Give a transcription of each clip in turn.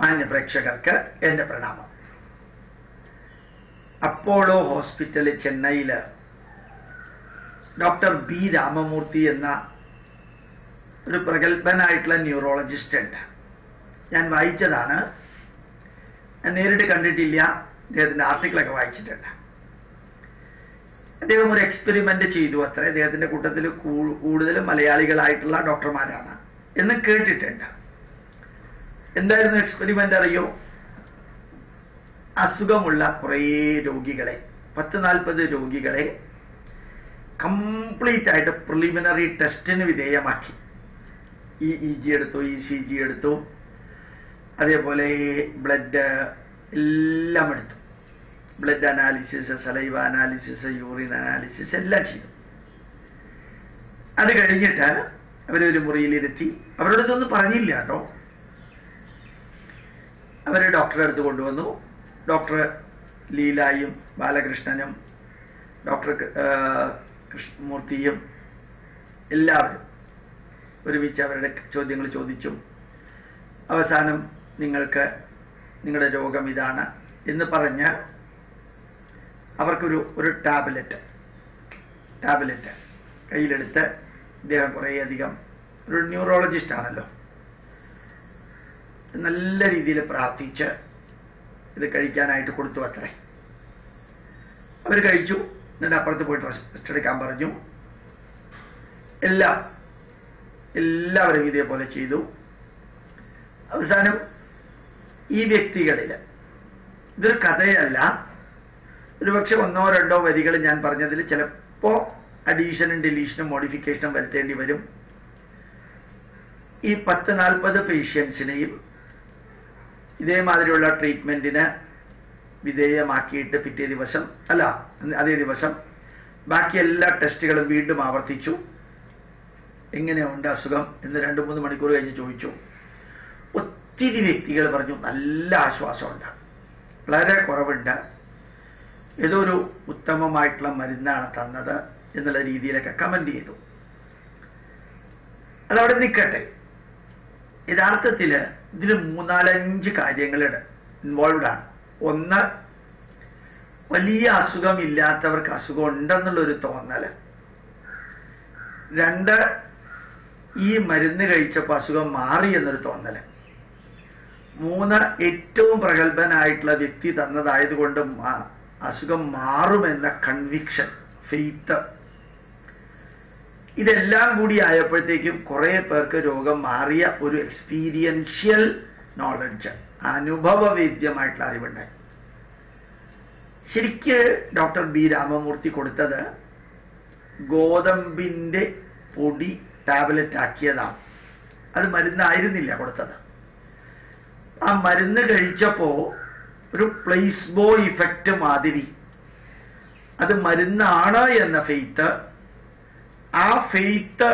മാന്യ പ്രേക്ഷകർക്ക് എൻ്റെ പ്രണാമം. അപ്പോളോ ഹോസ്പിറ്റൽ ചെന്നൈയിൽ ഡോക്ടർ ബി രാമമൂർത്തി എന്ന ഒരു പ്രഗത്ഭനായിട്ടുള്ള ന്യൂറോളജിസ്റ്റ് ഉണ്ട്. ഞാൻ വായിച്ചതാണ്, ഞാൻ നേരിട്ട് കണ്ടിട്ടില്ല. അദ്ദേഹത്തിൻ്റെ ആർട്ടിക്കിളൊക്കെ വായിച്ചിട്ടുണ്ട്. അദ്ദേഹം ഒരു എക്സ്പെരിമെന്റ് ചെയ്തു അത്ര. അദ്ദേഹത്തിൻ്റെ കൂട്ടത്തിൽ കൂടുതലും മലയാളികളായിട്ടുള്ള ഡോക്ടർമാരാണ് എന്ന് കേട്ടിട്ടുണ്ട്. എന്തായിരുന്നു എക്സ്പെരിമെന്റ് അറിയോ? അസുഖമുള്ള കുറേ രോഗികളെ, 10-40 രോഗികളെ കംപ്ലീറ്റ് ആയിട്ട് പ്രിലിമിനറി ടെസ്റ്റിന് വിധേയമാക്കി. EEG എടുത്തു, ECG എടുത്തു, അതേപോലെ ബ്ലഡ് എല്ലാം എടുത്തു. Blood analysis, saliva analysis, urine analysis എല്ലാം ചെയ്തു. അത് കഴിഞ്ഞിട്ട് അവരൊരു മുറിയിലിരുത്തി. അവരോട് ഇതൊന്നും പറഞ്ഞില്ല കേട്ടോ. അവരെ ഡോക്ടറെ അടുത്ത് കൊണ്ടുവന്നു. ഡോക്ടർ ലീലായും ബാലകൃഷ്ണനും ഡോക്ടർ കൃഷ്ണമൂർത്തിയും എല്ലാവരും ഒരുമിച്ച് അവരുടെ ചോദ്യങ്ങൾ ചോദിച്ചു. അവസാനം നിങ്ങളുടെ രോഗം ഇതാണ് എന്ന് പറഞ്ഞ് അവർക്കൊരു ടാബ്ലറ്റ് കയ്യിലെടുത്ത് ഇദ്ദേഹം കുറേയധികം ഒരു ന്യൂറോളജിസ്റ്റ് ആണല്ലോ, നല്ല രീതിയിൽ പ്രാർത്ഥിച്ച് ഇത് കഴിക്കാനായിട്ട് കൊടുത്തു അത്രേ. അവർ കഴിച്ചു. എന്നിട്ട് അപ്പുറത്ത് പോയിട്ട് റെസ്റ്റ് എടുക്കാൻ പറഞ്ഞു. എല്ലാവരും ഇതേപോലെ ചെയ്തു. അവസാനം ഈ വ്യക്തികളിൽ, ഇതൊരു കഥയല്ല, ഒരുപക്ഷെ 1-2 വരികൾ ഞാൻ പറഞ്ഞതിൽ ചിലപ്പോൾ അഡീഷനും ഡിലീഷനും മോഡിഫിക്കേഷനും വരുത്തേണ്ടി വരും. ഈ 10-40 പേഷ്യൻസിനെയും ഇതേമാതിരിയുള്ള ട്രീറ്റ്മെന്റിന് വിധേയമാക്കിയിട്ട് അതേ ദിവസം ബാക്കി എല്ലാ ടെസ്റ്റുകളും വീണ്ടും ആവർത്തിച്ചു. എങ്ങനെയുണ്ട് അസുഖം എന്ന് 2-3 മണിക്കൂർ കഴിഞ്ഞ് ചോദിച്ചു. ഒത്തിരി വ്യക്തികൾ പറഞ്ഞു നല്ല ആശ്വാസമുണ്ട്, വളരെ കുറവുണ്ട്, ഏതോ ഒരു ഉത്തമമായിട്ടുള്ള മരുന്നാണ് തന്നത് എന്നുള്ള രീതിയിലൊക്കെ കമന്റ് ചെയ്തു. അതവിടെ നിൽക്കട്ടെ. യഥാർത്ഥത്തിൽ ഇതിൽ 3-4-5 കാര്യങ്ങൾ ഇൻവോൾവ് ആണ്. ഒന്ന്, വലിയ അസുഖമില്ലാത്തവർക്ക് അസുഖം ഉണ്ടെന്നുള്ളൊരു തോന്നൽ. 2, ഈ മരുന്ന് കഴിച്ചപ്പോൾ അസുഖം മാറി എന്നൊരു തോന്നൽ. 3, ഏറ്റവും പ്രഗത്ഭനായിട്ടുള്ള വ്യക്തി തന്നതായതുകൊണ്ട് അസുഖം മാറുമെന്ന കൺവിക്ഷൻ, ഫെയ്ത്ത്. ഇതെല്ലാം കൂടി ആയപ്പോഴത്തേക്കും കുറെ പേർക്ക് രോഗം മാറിയ ഒരു എക്സ്പീരിയൻഷ്യൽ നോളജ്, അനുഭവവേദ്യമായിട്ടുള്ള അറിവുണ്ടായി. ശരിക്ക് ഡോക്ടർ ബി രാമമൂർത്തി കൊടുത്തത് ഗോതമ്പിന്റെ പൊടി ടാബ്ലറ്റ് ആക്കിയതാണ്. അത് മരുന്നായിരുന്നില്ല കൊടുത്തത്. ആ മരുന്ന് കഴിച്ചപ്പോ ഒരു പ്ലേസ്ബോ ഇഫക്റ്റ് മാതിരി അത് മരുന്നാണ് എന്ന ഫെയ്ത്ത്, ആ ഫെയ്ത്ത്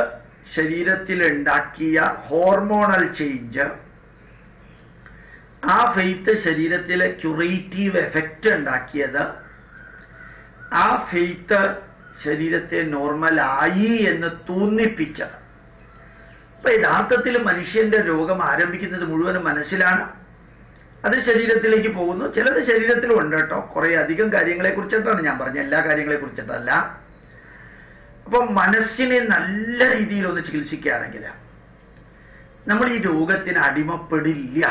ശരീരത്തിൽ ഉണ്ടാക്കിയ ഹോർമോണൽ ചേഞ്ച്, ആ ഫെയ്ത്ത് ശരീരത്തിലെ ക്യൂറേറ്റീവ് എഫക്റ്റ് ഉണ്ടാക്കിയത്, ആ ഫെയ്ത്ത് ശരീരത്തെ നോർമലായി എന്ന് തോന്നിപ്പിച്ചത്. അപ്പൊ യഥാർത്ഥത്തിൽ മനുഷ്യന്റെ രോഗം ആരംഭിക്കുന്നത് മുഴുവനും മനസ്സിലാണ്. അത് ശരീരത്തിലേക്ക് പോകുന്നു. ചിലത് ശരീരത്തിലും ഉണ്ട് കേട്ടോ. കുറെ അധികം കാര്യങ്ങളെ കുറിച്ചിട്ടാണ് ഞാൻ പറഞ്ഞത്, എല്ലാ കാര്യങ്ങളെ കുറിച്ചിട്ടല്ല. അപ്പം മനസ്സിനെ നല്ല രീതിയിൽ ഒന്ന് ചികിത്സിക്കുകയാണെങ്കിൽ നമ്മൾ ഈ രോഗത്തിന് അടിമപ്പെടില്ല.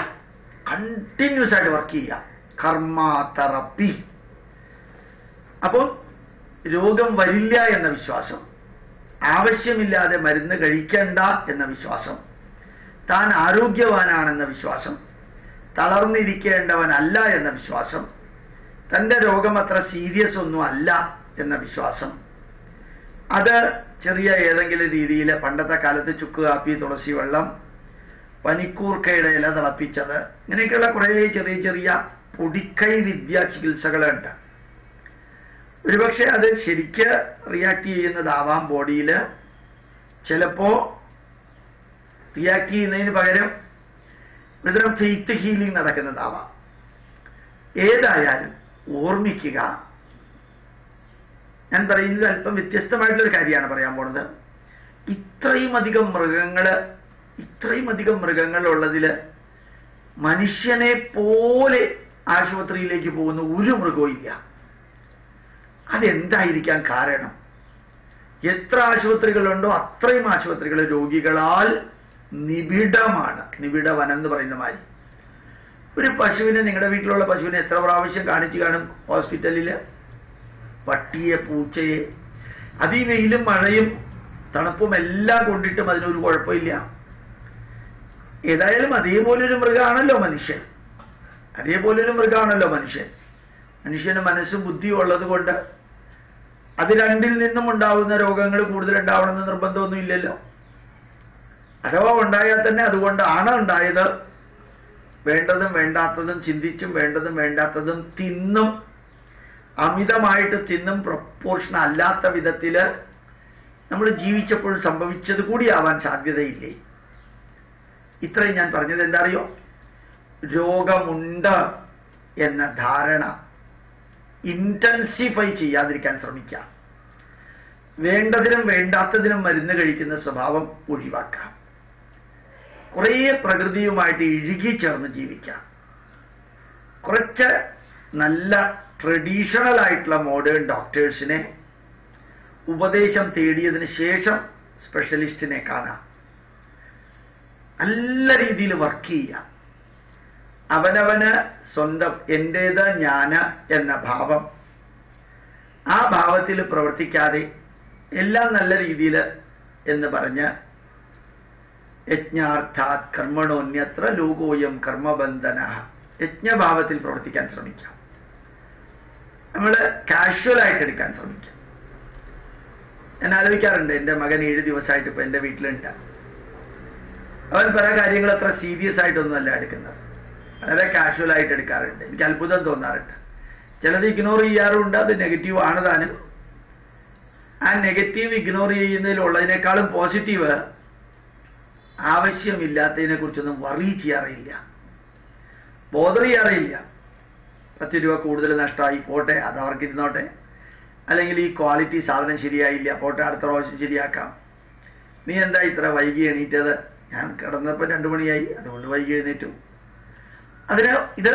കണ്ടിന്യൂസ് ആയിട്ട് വർക്ക് ചെയ്യാം, കർമ്മ തെറപ്പി. അപ്പോൾ രോഗം വരില്ല എന്ന വിശ്വാസം, ആവശ്യമില്ലാതെ മരുന്ന് കഴിക്കണ്ട എന്ന വിശ്വാസം, താൻ ആരോഗ്യവാനാണെന്ന വിശ്വാസം, തളർന്നിരിക്കേണ്ടവനല്ല എന്ന വിശ്വാസം, തൻ്റെ രോഗം അത്ര സീരിയസ് ഒന്നും അല്ല എന്ന വിശ്വാസം, അത് ചെറിയ ഏതെങ്കിലും രീതിയിൽ പണ്ടത്തെ കാലത്ത് ചുക്ക് കാപ്പി, തുളസി വെള്ളം, പനിക്കൂർക്കയുടെ ഇല തിളപ്പിച്ചത്, ഇങ്ങനെയൊക്കെയുള്ള കുറേ ചെറിയ ചെറിയ പൊടിക്കൈ വിദ്യ ചികിത്സകളുണ്ട്. ഒരുപക്ഷെ അത് ശരിക്ക് റിയാക്ട് ചെയ്യുന്നതാവാം ബോഡിയിൽ. ചിലപ്പോ റിയാക്ട് ചെയ്യുന്നതിന് പകരം ഒരുതരം ഫെയ്ത്ത് ഹീലിംഗ് നടക്കുന്നതാവാം. ഏതായാലും ഓർമ്മിക്കുക, ഞാൻ പറയുന്നത് അല്പം വ്യത്യസ്തമായിട്ടുള്ളൊരു കാര്യമാണ് പറയാൻ പോണത്. ഇത്രയും അധികം മൃഗങ്ങൾ ഉള്ളതിൽ മനുഷ്യനെ പോലെ ആശുപത്രിയിലേക്ക് പോകുന്ന ഒരു മൃഗവും ഇല്ല. അതെന്തായിരിക്കാൻ കാരണം? എത്ര ആശുപത്രികളുണ്ടോ അത്രയും ആശുപത്രികൾ രോഗികളാൽ നിബിഡമാണ്. നിബിഡവനം എന്ന് പറയുന്ന മാതിരി. ഒരു പശുവിനെ, നിങ്ങളുടെ വീട്ടിലുള്ള പശുവിനെ എത്ര പ്രാവശ്യം കാണിച്ചു കാണും ഹോസ്പിറ്റലിൽ? പട്ടിയെ, പൂച്ചയെ. അതീ വെയിലും മഴയും തണുപ്പും എല്ലാം കൊണ്ടിട്ടും അതിനൊരു കുഴപ്പമില്ല. ഏതായാലും അതേപോലൊരു മൃഗമാണല്ലോ മനുഷ്യൻ. അതേപോലൊരു മൃഗമാണല്ലോ മനുഷ്യൻ. മനുഷ്യന് മനസ്സും ബുദ്ധിയും ഉള്ളത് കൊണ്ട് അത് രണ്ടിൽ നിന്നും ഉണ്ടാവുന്ന രോഗങ്ങൾ കൂടുതൽ ഉണ്ടാവണമെന്ന് നിർബന്ധമൊന്നുമില്ലല്ലോ. അഥവാ ഉണ്ടായാൽ തന്നെ അതുകൊണ്ടാണ് ഉണ്ടായത്. വേണ്ടതും വേണ്ടാത്തതും ചിന്തിച്ചും വേണ്ടതും വേണ്ടാത്തതും തിന്നും, അമിതമായിട്ട് തിന്നും പ്രപ്പോർഷൻ അല്ലാത്ത വിധത്തില് നമ്മൾ ജീവിച്ചപ്പോൾ സംഭവിച്ചത് കൂടിയാവാൻ സാധ്യതയില്ലേ? ഇത്രയും ഞാൻ പറഞ്ഞത് എന്താ അറിയോ? രോഗമുണ്ട് എന്ന ധാരണ ഇന്റൻസിഫൈ ചെയ്യാതിരിക്കാൻ ശ്രമിക്കാം. വേണ്ടതിനും വേണ്ടാത്തതിനും മരുന്ന് കഴിക്കുന്ന സ്വഭാവം ഒഴിവാക്കാം. കുറേ പ്രകൃതിയുമായിട്ട് ഇഴുകിച്ചേർന്ന് ജീവിക്കാം. കുറച്ച് നല്ല ട്രഡീഷണൽ ആയിട്ടുള്ള മോഡേൺ ഡോക്ടേഴ്സിനെ ഉപദേശം തേടിയതിന് ശേഷം സ്പെഷ്യലിസ്റ്റിനെ കാണാം. നല്ല രീതിയിൽ വർക്ക് ചെയ്യാം. അവനവന് സ്വന്തം എൻ്റേത് ഞാന് എന്ന ഭാവം, ആ ഭാവത്തിൽ പ്രവർത്തിക്കാതെ എല്ലാം നല്ല രീതിയിൽ എന്ന് പറഞ്ഞ് യജ്ഞാർത്ഥാത് കർമ്മണോന്യത്ര ലോകോയം കർമ്മബന്ധന, യജ്ഞഭാവത്തിൽ പ്രവർത്തിക്കാൻ ശ്രമിക്കാം. നമ്മൾ കാഷ്വലായിട്ട് എടുക്കാൻ ശ്രമിക്കാം. ഞാൻ ആലോചിക്കാറുണ്ട്, എൻ്റെ മകൻ 7 ദിവസമായിട്ട് ഇപ്പൊ എൻ്റെ വീട്ടിലുണ്ട്. അവൻ പല കാര്യങ്ങൾ അത്ര സീരിയസ് ആയിട്ടൊന്നുമല്ല എടുക്കുന്നത്, വളരെ കാഷ്വലായിട്ട് എടുക്കാറുണ്ട്. എനിക്ക് അത്ഭുതം തോന്നാറുണ്ട്. ചിലത് ഇഗ്നോർ ചെയ്യാറുണ്ട്. അത് നെഗറ്റീവ് ആണ് താനും. ആ നെഗറ്റീവ് ഇഗ്നോർ ചെയ്യുന്നതിലുള്ളതിനേക്കാളും പോസിറ്റീവ് ആവശ്യമില്ലാത്തതിനെ കുറിച്ചൊന്നും വറി ചെയ്യാറില്ല, ബോധർ ചെയ്യാറില്ല. 10 രൂപ കൂടുതൽ നഷ്ടമായി, പോട്ടെ, അത് അവർക്ക് ഇരുന്നോട്ടെ. അല്ലെങ്കിൽ ഈ ക്വാളിറ്റി സാധനം ശരിയായില്ല, പോട്ടെ, അടുത്ത പ്രാവശ്യം ശരിയാക്കാം. നീ എന്താ ഇത്ര വൈകി എണീറ്റത്? ഞാൻ കിടന്നപ്പോൾ 2 മണിയായി, അതുകൊണ്ട് വൈകി എഴുന്നേറ്റു. ഇത്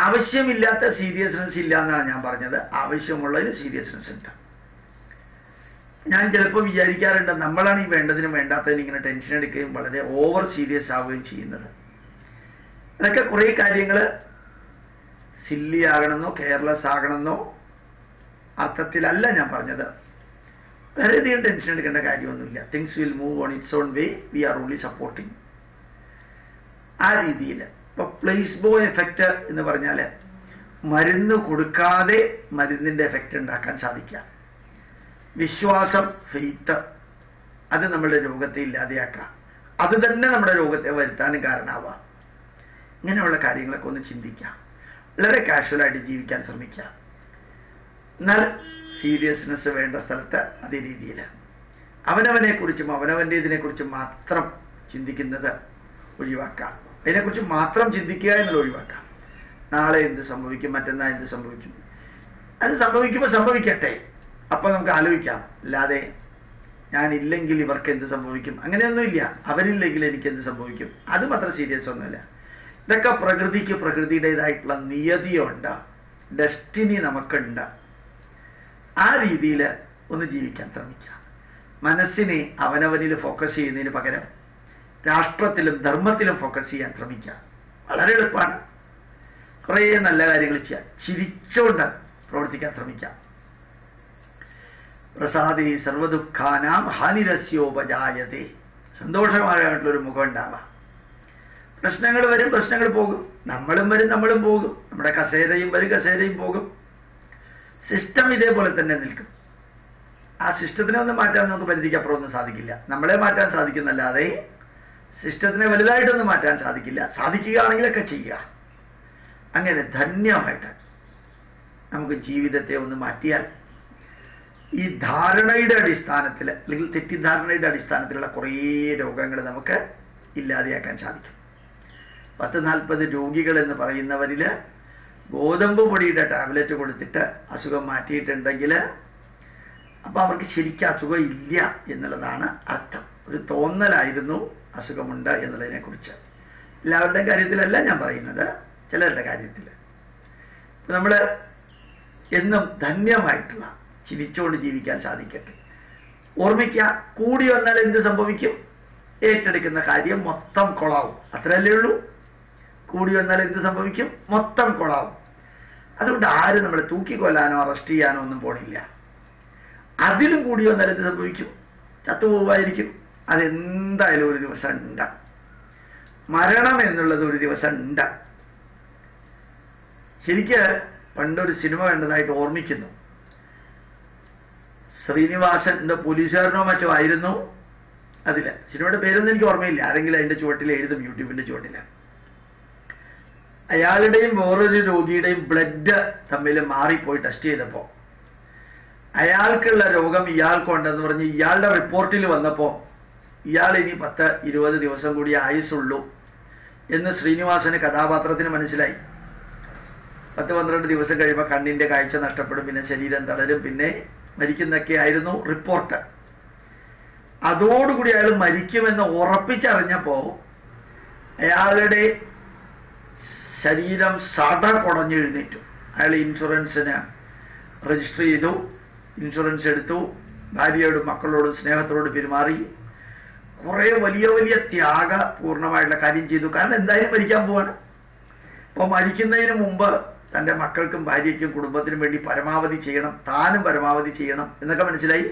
ആവശ്യമില്ലാത്ത സീരിയസ്നെസ് ഇല്ല എന്നാണ് ഞാൻ പറഞ്ഞത്. ആവശ്യമുള്ളതിന് സീരിയസ്നെസ് ഉണ്ട്. ഞാൻ ചിലപ്പോൾ വിചാരിക്കാറുണ്ട്, നമ്മളാണ് ഈ വേണ്ടതിനും വേണ്ടാത്തതിന് ഇങ്ങനെ ടെൻഷൻ എടുക്കുകയും വളരെ ഓവർ സീരിയസ് ആവുകയും ചെയ്യുന്നത്. അതൊക്കെ കുറേ കാര്യങ്ങൾ സില്ലി ആകണമെന്നോ കെയർലെസ് ആകണമെന്നോ അർത്ഥത്തിലല്ല ഞാൻ പറഞ്ഞത്. വളരെയധികം ടെൻഷൻ എടുക്കേണ്ട കാര്യമൊന്നുമില്ല. Things will move on it's on way, we are only supporting. ആ രീതിയിൽ ഇപ്പൊ പ്ലേസ്ബോ എഫക്റ്റ് എന്ന് പറഞ്ഞാൽ മരുന്ന് കൊടുക്കാതെ മരുന്നിന്റെ എഫക്റ്റ് ഉണ്ടാക്കാൻ സാധിക്കാം. വിശ്വാസം, ഫെയ്ത്ത്, അത് നമ്മുടെ രോഗത്തെ ഇല്ലാതെയാക്കാം. അത് തന്നെ നമ്മുടെ രോഗത്തെ വരുത്താനും കാരണമാവാം. ഇങ്ങനെയുള്ള കാര്യങ്ങളൊക്കെ ഒന്ന് ചിന്തിക്കാം. വളരെ കാഷ്വലായിട്ട് ജീവിക്കാൻ ശ്രമിക്കാം. എന്നാൽ സീരിയസ്നെസ് വേണ്ട സ്ഥലത്ത് അതേ രീതിയിൽ അവനവനെക്കുറിച്ചും അവനവൻ്റെ ഇതിനെക്കുറിച്ചും മാത്രം ചിന്തിക്കുന്നത് ഒഴിവാക്കാം. അതിനെക്കുറിച്ച് മാത്രം ചിന്തിക്കുക എന്നുള്ളത് ഒഴിവാക്കാം. നാളെ എന്ത് സംഭവിക്കും, മറ്റന്നാൾ എന്ത് സംഭവിക്കും, അത് സംഭവിക്കുമ്പോൾ സംഭവിക്കട്ടെ, അപ്പം നമുക്ക് ആലോചിക്കാം. അല്ലാതെ ഞാനില്ലെങ്കിൽ ഇവർക്ക് എന്ത് സംഭവിക്കും, അങ്ങനെയൊന്നുമില്ല. അവരില്ലെങ്കിൽ എനിക്ക് എന്ത് സംഭവിക്കും, അതും അത്ര സീരിയസ് ഒന്നുമില്ല. ഇതൊക്കെ പ്രകൃതിക്ക് പ്രകൃതിയുടേതായിട്ടുള്ള നിയതിയുണ്ട്, ഡെസ്റ്റിനി നമുക്കുണ്ട്. ആ രീതിയിൽ ഒന്ന് ജീവിക്കാൻ ശ്രമിക്കാം. മനസ്സിനെ അവനവനിൽ ഫോക്കസ് ചെയ്യുന്നതിന് പകരം രാഷ്ട്രത്തിലും ധർമ്മത്തിലും ഫോക്കസ് ചെയ്യാൻ ശ്രമിക്കാം. വളരെ എളുപ്പമാണ്. കുറേ നല്ല കാര്യങ്ങൾ ചെയ്യാം. ചിരിച്ചുകൊണ്ട് പ്രവർത്തിക്കാൻ ശ്രമിക്കാം. പ്രസാദേ സർവദുഃഖാനാം ഹാനിരസ്യോപജായതേ. സന്തോഷമായിട്ടുള്ളൊരു മുഖം ഉണ്ടാവാം. പ്രശ്നങ്ങൾ വരും, പ്രശ്നങ്ങൾ പോകും. നമ്മളും വരും, നമ്മളും പോകും. നമ്മുടെ കസേരയും വരും, കസേരയും പോകും. സിസ്റ്റം ഇതേപോലെ തന്നെ നിൽക്കും. ആ സിസ്റ്റത്തിനെ ഒന്നും മാറ്റാൻ നമുക്ക് പരിധിക്കപ്പുറം ഒന്നും സാധിക്കില്ല. നമ്മളെ മാറ്റാൻ സാധിക്കുന്നല്ലാതെ സിസ്റ്റത്തിനെ വലുതായിട്ടൊന്നും മാറ്റാൻ സാധിക്കില്ല. സാധിക്കുകയാണെങ്കിലൊക്കെ ചെയ്യുക. അങ്ങനെ ധന്യമായിട്ട് നമുക്ക് ജീവിതത്തെ ഒന്ന് മാറ്റിയാൽ ഈ ധാരണയുടെ അടിസ്ഥാനത്തിൽ, അല്ലെങ്കിൽ തെറ്റിദ്ധാരണയുടെ അടിസ്ഥാനത്തിലുള്ള കുറേ രോഗങ്ങൾ നമുക്ക് ഇല്ലാതെയാക്കാൻ സാധിക്കും. 10-40 രോഗികൾ എന്ന് പറയുന്നവരിൽ ഗോതമ്പ് പൊടിയുടെ ടാബ്ലറ്റ് കൊടുത്തിട്ട് അസുഖം മാറ്റിയിട്ടുണ്ടെങ്കിൽ അപ്പം അവർക്ക് ശരിക്കും അസുഖം ഇല്ല എന്നുള്ളതാണ് അർത്ഥം. ഒരു തോന്നലായിരുന്നു അസുഖമുണ്ട് എന്നുള്ളതിനെക്കുറിച്ച്. എല്ലാവരുടെയും കാര്യത്തിലല്ല ഞാൻ പറയുന്നത്, ചിലരുടെ കാര്യത്തിൽ. നമ്മൾ എന്നും ധന്യമായിട്ടുള്ള ചിരിച്ചുകൊണ്ട് ജീവിക്കാൻ സാധിക്കട്ടെ. ഓർമ്മിക്കുക, കൂടി വന്നാൽ എന്ത് സംഭവിക്കും? ഏറ്റെടുക്കുന്ന കാര്യം മൊത്തം കൊളാവും. അത്രയല്ലേ ഉള്ളൂ. കൂടി വന്നാൽ എന്ത് സംഭവിക്കും? മൊത്തം കൊളാവും. അതുകൊണ്ട് ആരും നമ്മളെ തൂക്കിക്കൊല്ലാനോ അറസ്റ്റ് ചെയ്യാനോ ഒന്നും പോണില്ല. അതിലും കൂടി വന്നാൽ എന്ത് സംഭവിക്കും? ചത്തുപോകുമായിരിക്കും. അതെന്തായാലും ഒരു ദിവസം ഉണ്ടാകും. മരണം എന്നുള്ളത് ഒരു ദിവസം ഉണ്ടാകും. ശരിക്ക് പണ്ടൊരു സിനിമ കണ്ടതായിട്ട് ഓർമ്മിക്കുന്നു. ശ്രീനിവാസൻ എന്തോ പോലീസുകാരനോ മറ്റോ ആയിരുന്നു അതിൽ. സിനിമയുടെ പേരൊന്നും എനിക്ക് ഓർമ്മയില്ല. ആരെങ്കിലും അതിന്റെ ചുവട്ടിൽ എഴുതും, യൂട്യൂബിന്റെ ചുവട്ടിൽ. അയാളുടെയും വേറൊരു രോഗിയുടെയും ബ്ലഡ് തമ്മിൽ മാറിപ്പോയി ടെസ്റ്റ് ചെയ്തപ്പോൾ അയാൾക്കുള്ള രോഗം ഇയാൾക്കുണ്ടെന്ന് പറഞ്ഞ് ഇയാളുടെ റിപ്പോർട്ടിൽ വന്നപ്പോൾ ഇയാൾ ഇനി 10-20 ദിവസം കൂടി ആയുസുള്ളൂ എന്ന് ശ്രീനിവാസന് കഥാപാത്രത്തിന് മനസ്സിലായി. 10-12 ദിവസം കഴിയുമ്പോൾ കണ്ണിന്റെ കാഴ്ച നഷ്ടപ്പെടും, പിന്നെ ശരീരം തളരും, പിന്നെ മരിക്കുന്നൊക്കെ ആയിരുന്നു റിപ്പോർട്ട്. അതോടുകൂടി അയാൾ മരിക്കുമെന്ന് ഉറപ്പിച്ചറിഞ്ഞപ്പോ അയാളുടെ ശരീരം സട കുടഞ്ഞെഴുന്നേറ്റു. അയാൾ ഇൻഷുറൻസിന് രജിസ്റ്റർ ചെയ്തു, ഇൻഷുറൻസ് എടുത്തു, ഭാര്യയോടും മക്കളോടും സ്നേഹത്തോട് പെരുമാറി, കുറെ വലിയ വലിയ ത്യാഗപൂർണമായിട്ടുള്ള കാര്യം ചെയ്തു. കാരണം എന്തായാലും മരിക്കാൻ പോവാണ്. അപ്പോൾ മരിക്കുന്നതിന് മുമ്പ് തൻ്റെ മക്കൾക്കും ഭാര്യയ്ക്കും കുടുംബത്തിനും വേണ്ടി പരമാവധി ചെയ്യണം, താനും പരമാവധി ചെയ്യണം എന്നൊക്കെ മനസ്സിലായി.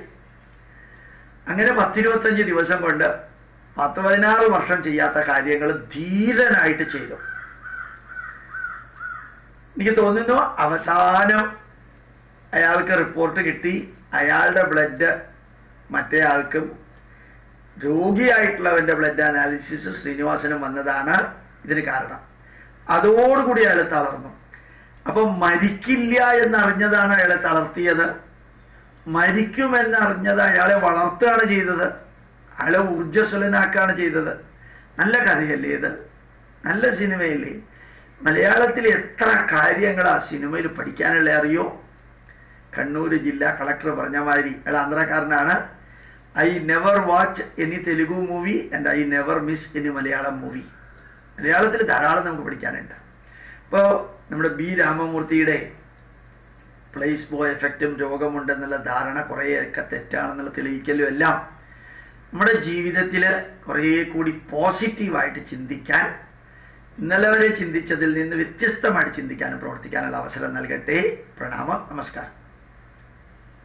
അങ്ങനെ 10-25 ദിവസം കൊണ്ട് 10-16 വർഷം ചെയ്യാത്ത കാര്യങ്ങൾ ധീരനായിട്ട് ചെയ്തു. എനിക്ക് തോന്നുന്നു അവസാനം അയാൾക്ക് റിപ്പോർട്ട് കിട്ടി. അയാളുടെ ബ്ലഡ് മറ്റേ ആൾക്കും രോഗിയായിട്ടുള്ളവന്റെ ബ്ലഡ് അനാലിസിസ് ശ്രീനിവാസനും വന്നതാണ് ഇതിന് കാരണം. അതോടുകൂടി അയാൾ തളർന്നു. അപ്പൊ മരിക്കില്ല എന്നറിഞ്ഞതാണ് അയാളെ തളർത്തിയത്. മരിക്കുമെന്നറിഞ്ഞത് അയാളെ വളർത്തുകയാണ് ചെയ്തത്, അയാളെ ഊർജ്ജസ്വലനാക്കുകയാണ് ചെയ്തത്. നല്ല കഥയല്ലേ ഇത്? നല്ല സിനിമയല്ലേ? മലയാളത്തിൽ എത്ര കാര്യങ്ങൾ ആ സിനിമയിൽ പഠിക്കാനുള്ള അറിയോ? കണ്ണൂർ ജില്ലാ കളക്ടർ പറഞ്ഞ മാതിരി, അയാൾ ആന്ധ്രാക്കാരനാണ്. I never watch any Telugu movie and I never miss any Malayalam movie. മലയാളത്തിൽ ധാരാളം നമുക്ക് പഠിക്കാനുണ്ട്. ഇപ്പോൾ നമ്മുടെ ബി രാമമൂർത്തിയുടെ പ്ലേസ് ബോയ് എഫക്റ്റും രോഗമുണ്ടെന്നുള്ള ധാരണ കുറേയൊക്കെ തെറ്റാണെന്നുള്ള തെളിയിക്കലും എല്ലാം നമ്മുടെ ജീവിതത്തിൽ കുറേ കൂടി പോസിറ്റീവായിട്ട് ചിന്തിക്കാൻ, ഇന്നലെ വരെ ചിന്തിച്ചതിൽ നിന്ന് വ്യത്യസ്തമായിട്ട് ചിന്തിക്കാനും പ്രവർത്തിക്കാനുള്ള അവസരം നൽകട്ടെ. പ്രണാമം, നമസ്കാരം.